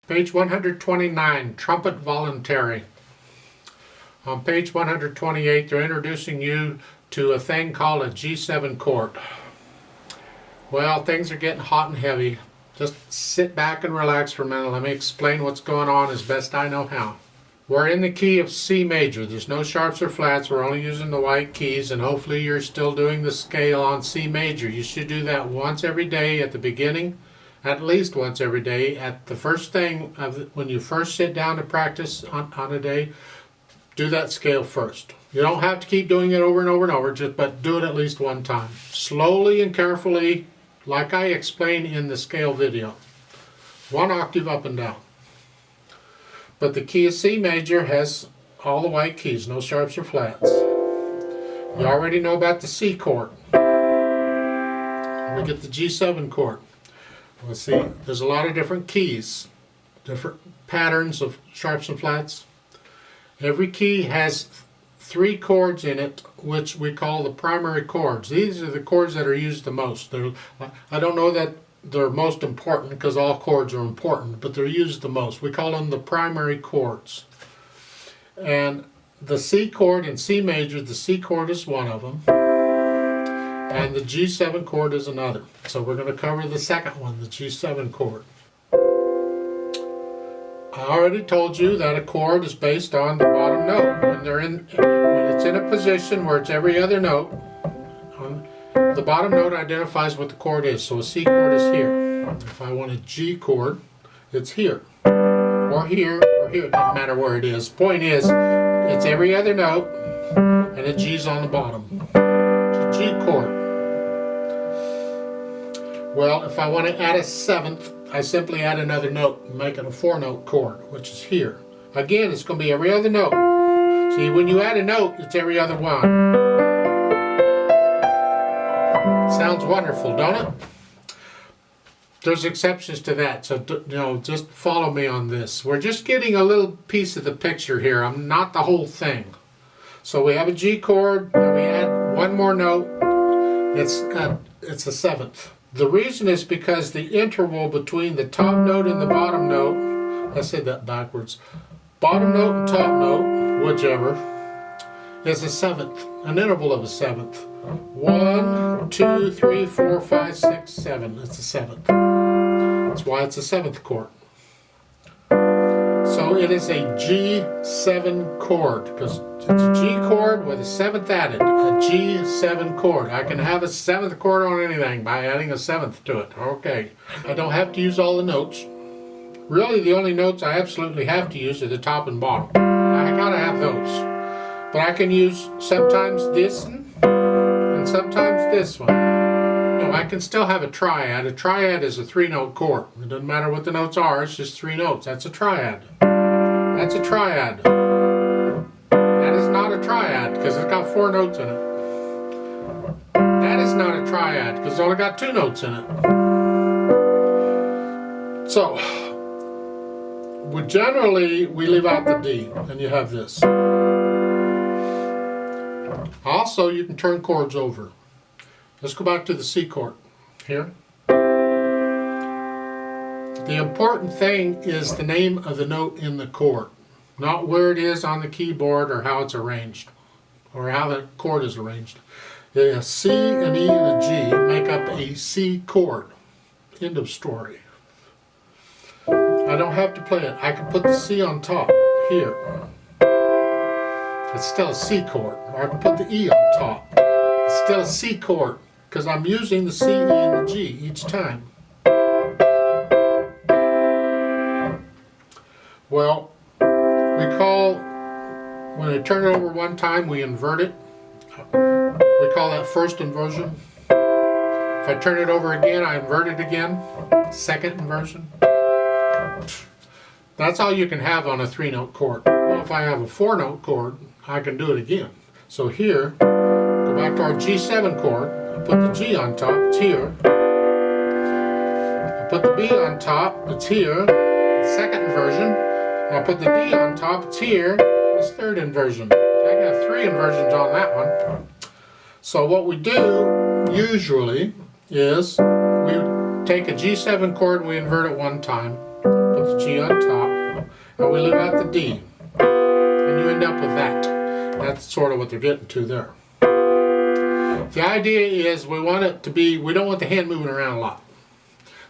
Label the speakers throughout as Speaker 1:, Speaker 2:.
Speaker 1: Page 129, Trumpet Voluntary. On page 128, they're introducing you to a thing called a G7 chord. Well, things are getting hot and heavy. Just sit back and relax for a minute. Let me explain what's going on as best I know how. We're in the key of C major. There's no sharps or flats. We're only using the white keys, and hopefully you're still doing the scale on C major. You should do that once every day at the beginning, at least once every day. At the first thing, when you first sit down to practice on a day, do that scale first. You don't have to keep doing it over and over and over, but do it at least one time. Slowly and carefully, like I explained in the scale video. One octave up and down. But the key of C major has all the white keys, no sharps or flats. You already know about the C chord. We get the G7 chord. Let's see, there's a lot of different keys, different patterns of sharps and flats. Every key has 3 chords in it, which we call the primary chords. These are the chords that are used the most. I don't know that they're most important because all chords are important, but they're used the most. We call them the primary chords. And the C chord in C major, the C chord is one of them, and the G7 chord is another. So we're going to cover the second one, the G7 chord. I already told you that a chord is based on the bottom note. When it's in a position where it's every other note, the bottom note identifies what the chord is. So a C chord is here. If I want a G chord, it's here. Or here, or here. It doesn't matter where it is. Point is, it's every other note, and a G's on the bottom. It's a G chord. Well, if I want to add a 7th, I simply add another note and make it a 4-note chord, which is here. Again, it's going to be every other note. See, when you add a note, it's every other one. Sounds wonderful, don't it? There's exceptions to that, so just follow me on this. We're just getting a little piece of the picture here. I'm not the whole thing. So we have a G chord, and we add one more note. It's a 7th. The reason is because the interval between the top note and the bottom note, I said that backwards, bottom note and top note, whichever, is a 7th, an interval of a 7th. 1, 2, 3, 4, 5, 6, 7. It's a 7th. That's why it's a 7th chord. So it is a G7 chord, because it's a G chord with a 7th added. A G7 chord. I can have a 7th chord on anything by adding a 7th to it. Okay. I don't have to use all the notes. Really, the only notes I absolutely have to use are the top and bottom. I gotta have those. But I can use sometimes this and sometimes this one. No, I can still have a triad. A triad is a 3-note chord. It doesn't matter what the notes are, it's just 3 notes. That's a triad. That's a triad. That is not a triad because it's got 4 notes in it. That is not a triad because it's only got 2 notes in it. So, generally we leave out the D, and you have this. Also, you can turn chords over. Let's go back to the C chord here. The important thing is the name of the note in the chord, not where it is on the keyboard or how it's arranged, or how the chord is arranged. A C, an E, and a G make up a C chord. End of story. I don't have to play it. I can put the C on top here. It's still a C chord. Or I can put the E on top. It's still a C chord because I'm using the C, E, and the G each time. Well, when I turn it over one time, we invert it. We call that first inversion. If I turn it over again, I invert it again. Second inversion. That's all you can have on a 3-note chord. Well, if I have a 4-note chord, I can do it again. So here, go back to our G7 chord. I put the G on top, it's here. I put the B on top, it's here. Second inversion. I put the D on top, it's here. It's third inversion. So I got 3 inversions on that one. So what we do usually is we take a G7 chord and we invert it one time. Put the G on top, and we leave out the D. And you end up with that. That's sort of what they're getting to there. The idea is we want it to be, we don't want the hand moving around a lot.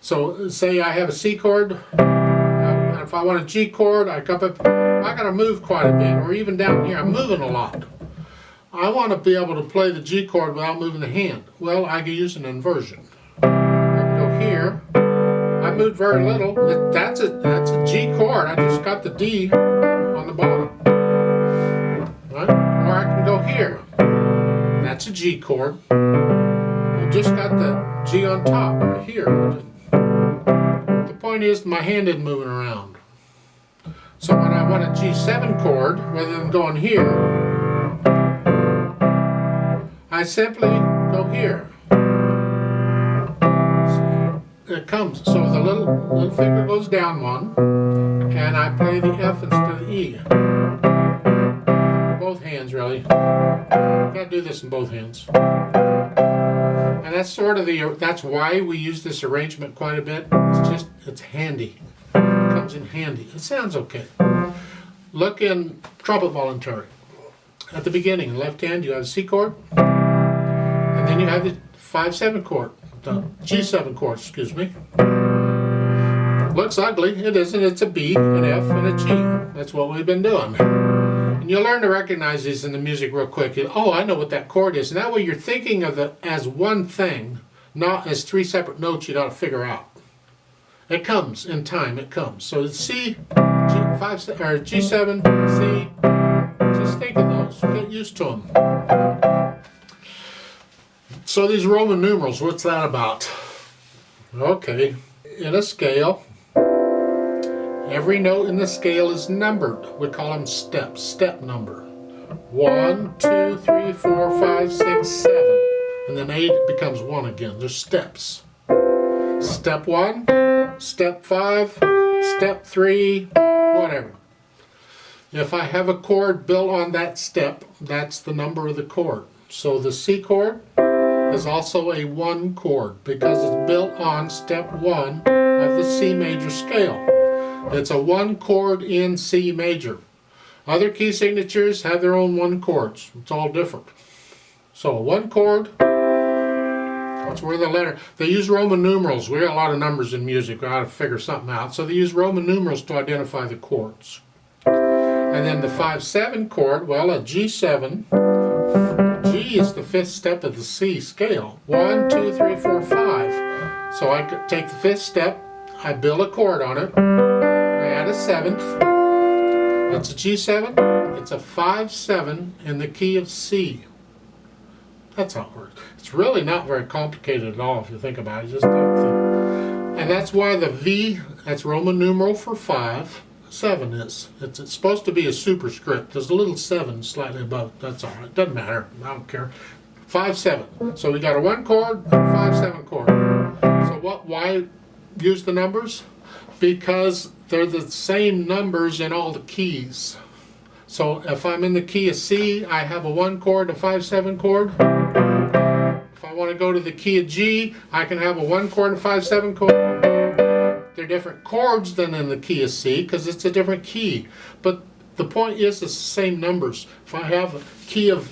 Speaker 1: So say I have a C chord, if I want a G chord, I gotta move quite a bit, or even down here, I'm moving a lot. I want to be able to play the G chord without moving the hand. Well, I can use an inversion. I can go here. I moved very little. That's a G chord. I just got the D on the bottom. Right? Or I can go here. That's a G chord. I just got the G on top right here. The point is my hand isn't moving around. So when I want a G7 chord, rather than going here, I simply go here. It comes. So the little finger goes down one, and I play the F instead of the E. Both hands, really. Gotta do this in both hands. And that's sort of that's why we use this arrangement quite a bit. It's handy. It comes in handy. It sounds okay. Look in Trumpet Voluntary. At the beginning, left hand, you have a C chord. And then you have the 5/7 chord, the G7 chord, excuse me. Looks ugly, it isn't. It's a B, an F, and a G. That's what we've been doing. And you'll learn to recognize these in the music real quick. Oh, I know what that chord is. And that way you're thinking of it as one thing, not as three separate notes you got to figure out. It comes in time, it comes. So it's C, G5, or G7, C. Just think of those, get used to them. So these Roman numerals, what's that about? Okay, in a scale, every note in the scale is numbered. We call them steps, step number. 1, 2, 3, 4, 5, 6, 7. And then 8 becomes 1 again. There's steps. Step 1, step 5, step 3, whatever. If I have a chord built on that step, that's the number of the chord. So the C chord is also a 1 chord because it's built on step 1 of the C major scale. It's a 1 chord in C major. Other key signatures have their own 1 chords. It's all different. So a 1 chord, that's where the letter, they use Roman numerals. We got a lot of numbers in music. We got to figure something out. So they use Roman numerals to identify the chords. And then the 5/7 chord, well, a G7, G is the 5th step of the C scale. 1, 2, 3, 4, 5. So I could take the 5th step, I build a chord on it, I add a 7th, that's a G7, it's a 5/7 in the key of C. That's how it works. It's really not very complicated at all if you think about it. Just and that's why the V, that's Roman numeral for 5. 7 is. It's supposed to be a superscript. There's a little 7 slightly above. That's all right. Doesn't matter. I don't care. 5/7. So we got a 1 chord and a 5/7 chord. So why use the numbers? Because they're the same numbers in all the keys. So if I'm in the key of C, I have a 1 chord and a 5/7 chord. If I want to go to the key of G, I can have a 1 chord and a 5/7 chord. They're different chords than in the key of C because it's a different key. But the point is it's the same numbers. If I have a key of,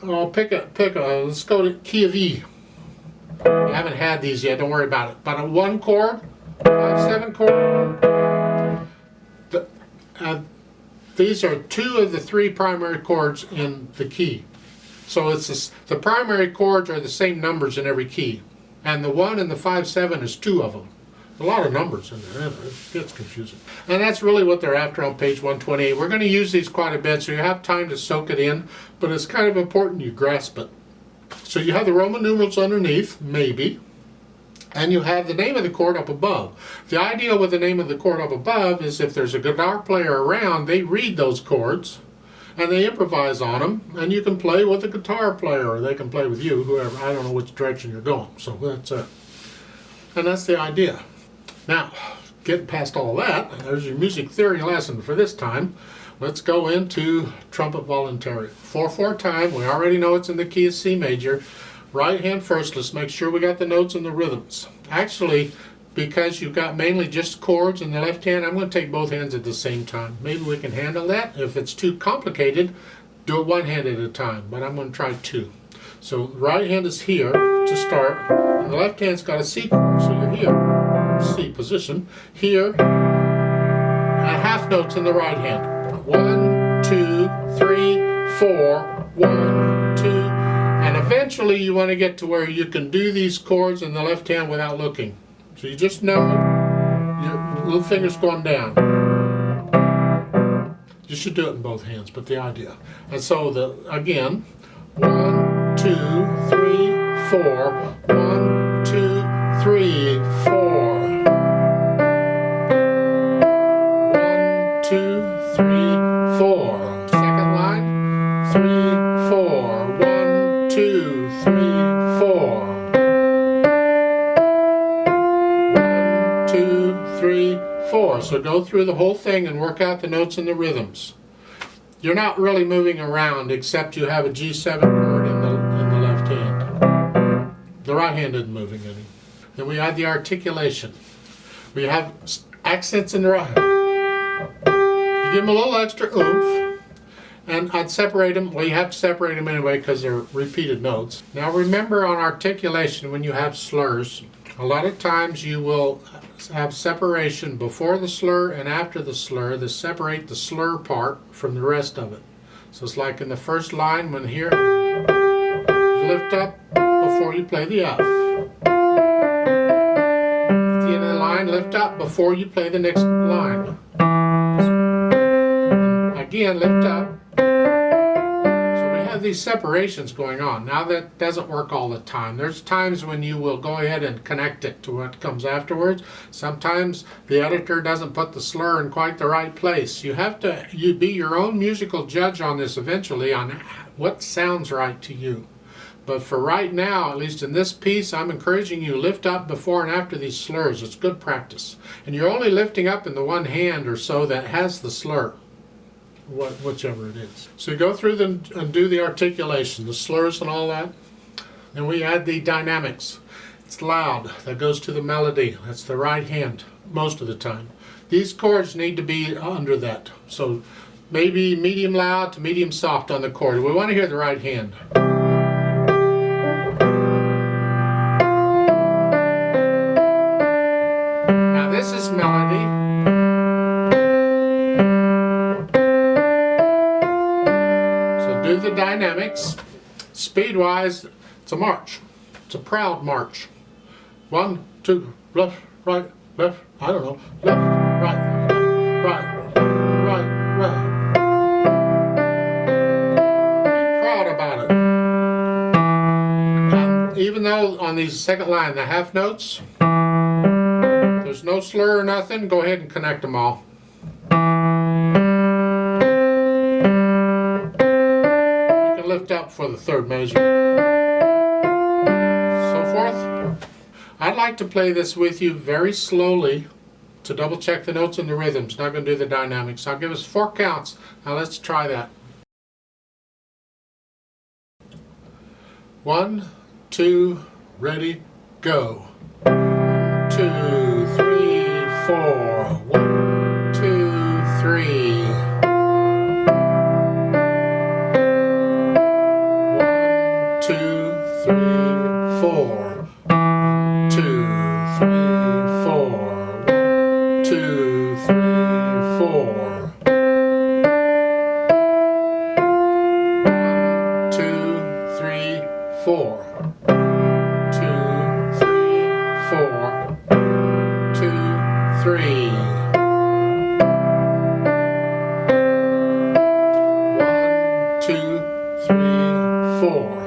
Speaker 1: let's go to key of E. I haven't had these yet, don't worry about it. But a 1 chord, 5/7 chord. These are 2 of the 3 primary chords in the key. So it's the primary chords are the same numbers in every key. And the 1 and the 5/7 is 2 of them. A lot of numbers in there. It gets confusing. And that's really what they're after on page 128. We're going to use these quite a bit, so you have time to soak it in, but it's kind of important you grasp it. So you have the Roman numerals underneath, maybe, and you have the name of the chord up above. The idea with the name of the chord up above is if there's a guitar player around, they read those chords, and they improvise on them, and you can play with the guitar player, or they can play with you, whoever. I don't know which direction you're going, so that's it. And that's the idea. Now, getting past all that, there's your music theory lesson for this time. Let's go into Trumpet Voluntary. 4/4 time, we already know it's in the key of C major. Right hand first, let's make sure we got the notes and the rhythms. Actually, because you've got mainly just chords in the left hand, I'm going to take both hands at the same time. Maybe we can handle that. If it's too complicated, do it one hand at a time, but I'm going to try two. So the right hand is here to start, and the left hand's got a C chord, so you're here, C position, here, and half notes in the right hand. 1, 2, 3, 4, 1, 2, and eventually you want to get to where you can do these chords in the left hand without looking. So you just know your little finger's going down. You should do it in both hands, but the idea. And so again, 1, 2, 3, 4, 1, 2, 3, 4. 1, 2, 3, 4. Second line, 3, 4. 1, 2, 3, 4. 1, 2, 3, 4. So go through the whole thing and work out the notes and the rhythms. You're not really moving around except you have a G7 chord in the left hand. The right hand isn't moving any. Then we add the articulation. We have accents in the right hand. You give them a little extra oomph, and I'd separate them. Well, you have to separate them anyway because they're repeated notes. Now remember, on articulation, when you have slurs, a lot of times you will have separation before the slur and after the slur that separate the slur part from the rest of it. So it's like in the first line, when here you lift up before you play the F. At the end of the line, lift up before you play the next line. Again, lift up. These separations going on. Now that doesn't work all the time. There's times when you will go ahead and connect it to what comes afterwards. Sometimes the editor doesn't put the slur in quite the right place. You have to be your own musical judge on this eventually, on what sounds right to you. But for right now, at least in this piece, I'm encouraging you to lift up before and after these slurs. It's good practice. And you're only lifting up in the one hand or so that has the slur. Whichever it is. So you go through them and do the articulation, the slurs and all that. Then we add the dynamics. It's loud. That goes to the melody. That's the right hand most of the time. These chords need to be under that. So maybe medium loud to medium soft on the chord. We want to hear the right hand. Now this is melody. Do the dynamics. Speed-wise, it's a march. It's a proud march. 1, 2, left, right, left, I don't know, left, right, left, right, right. Be proud about it. And even though on these second line, the half notes, there's no slur or nothing, go ahead and connect them all. Lift up for the third measure. So forth. I'd like to play this with you very slowly to double check the notes and the rhythms. Not going to do the dynamics. I'll give us 4 counts. Now let's try that. 1, 2, ready, go. 1, 2, 3, 4. 1, 2, 3. 2, 3, 4. 2, 3, 4. 2, 3, 4. 2, 3, 4. 2, 3, 4. 2, 3. 1, 2, 3, 4.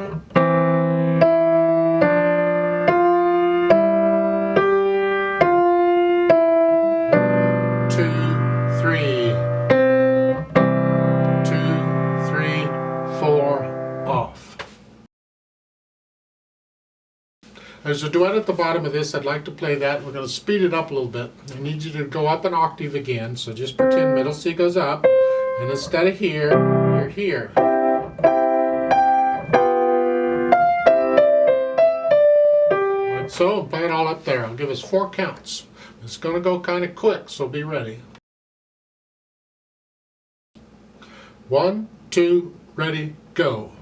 Speaker 1: 4 off. There's a duet at the bottom of this. I'd like to play that. We're going to speed it up a little bit. I need you to go up an octave again. So just pretend middle C goes up, and instead of here, you're here. Like So play it all up there. I'll give us 4 counts. It's going to go kind of quick, so be ready. 1, 2, ready, go.